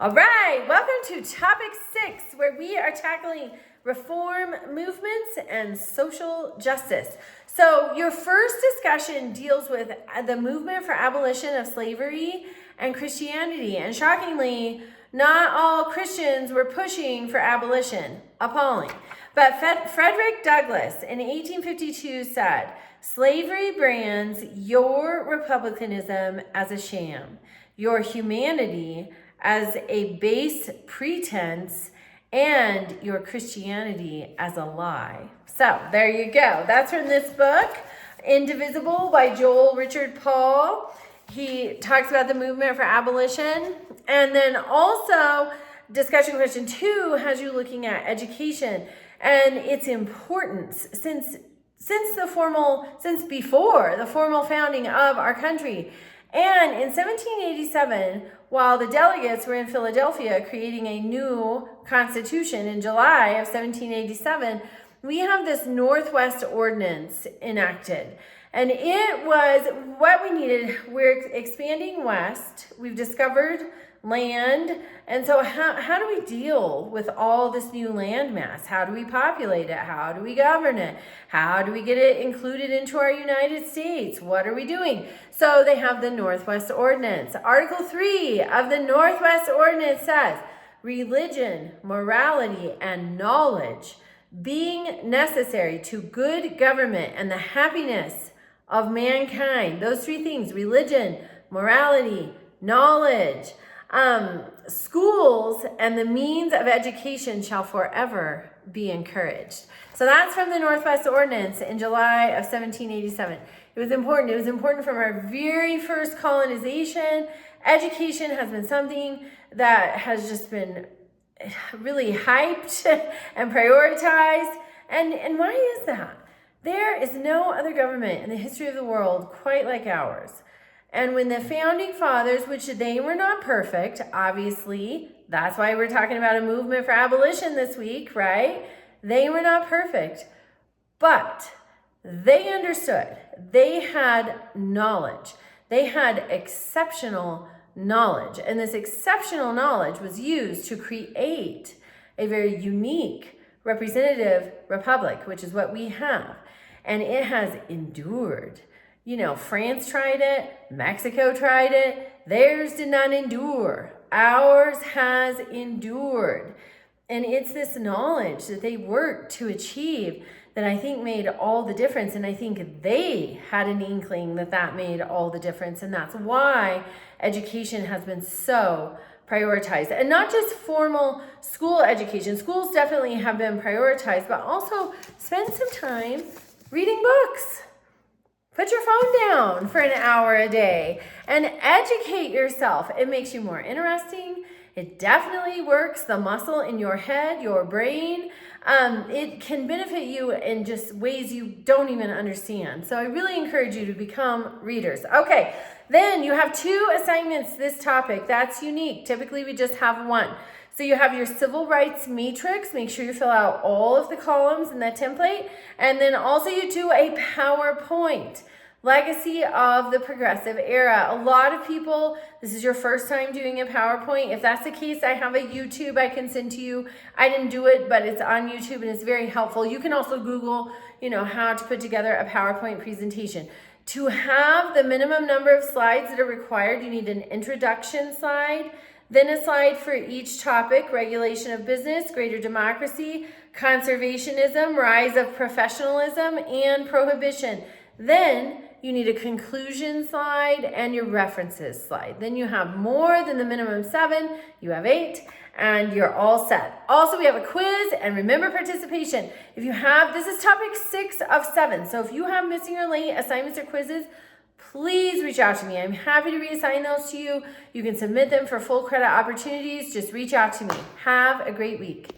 All right, welcome to topic 6, where we are tackling reform movements and social justice. So your first discussion deals with the movement for abolition of slavery and Christianity. And shockingly, not all Christians were pushing for abolition. Appalling. But Frederick Douglass in 1852 said, "Slavery brands your republicanism as a sham, your humanity as a base pretense, and your Christianity as a lie." So there you go. That's from this book, Indivisible by Joel Richard Paul. He talks about the movement for abolition. And then also, discussion question 2 has you looking at education and its importance since before the formal founding of our country. And in 1787, while the delegates were in Philadelphia creating a new constitution in July of 1787, we have this Northwest Ordinance enacted. And it was what we needed. We're expanding west. We've discovered land. And so how do we deal with all this new land mass? How do we populate it? How do we govern it? How do we get it included into our United States? What are we doing? So they have the Northwest Ordinance. Article 3 of the Northwest Ordinance says, "Religion, morality, and knowledge being necessary to good government and the happiness of mankind." Those 3 things: religion, morality, knowledge. Schools and the means of education shall forever be encouraged. So that's from the Northwest Ordinance in July of 1787. It was important. It was important from our very first colonization. Education has been something that has just been really hyped and prioritized. And why is that? There is no other government in the history of the world quite like ours. And when the founding fathers, which they were not perfect, obviously, that's why we're talking about a movement for abolition this week, right? They were not perfect, but they understood. They had knowledge. They had exceptional knowledge. And this exceptional knowledge was used to create a very unique representative republic, which is what we have. And it has endured. You know, France tried it, Mexico tried it, theirs did not endure. Ours has endured. And it's this knowledge that they worked to achieve that I think made all the difference. And I think they had an inkling that that made all the difference. And that's why education has been so prioritized. And not just formal school education. Schools definitely have been prioritized, but also spend some time reading books. Put your phone down for an hour a day and educate yourself. It makes you more interesting. It definitely works the muscle in your head, your brain. It can benefit you in just ways you don't even understand. So I really encourage you to become readers. Okay, then you have 2 assignments this topic. That's unique. Typically we just have 1. So you have your civil rights matrix. Make sure you fill out all of the columns in that template. And then also you do a PowerPoint. Legacy of the Progressive Era. A lot of people, this is your first time doing a PowerPoint. If that's the case, I have a YouTube I can send to you. I didn't do it, but it's on YouTube and it's very helpful. You can also Google, how to put together a PowerPoint presentation. To have the minimum number of slides that are required, you need an introduction slide, then a slide for each topic: regulation of business, greater democracy, conservationism, rise of professionalism, and prohibition. Then you need a conclusion slide and your references slide. Then you have more than the minimum 7, you have 8, and you're all set. Also, we have a quiz, and remember participation. This is topic 6 of 7. So if you have missing or late assignments or quizzes, please reach out to me. I'm happy to reassign those to you. You can submit them for full credit opportunities. Just reach out to me. Have a great week.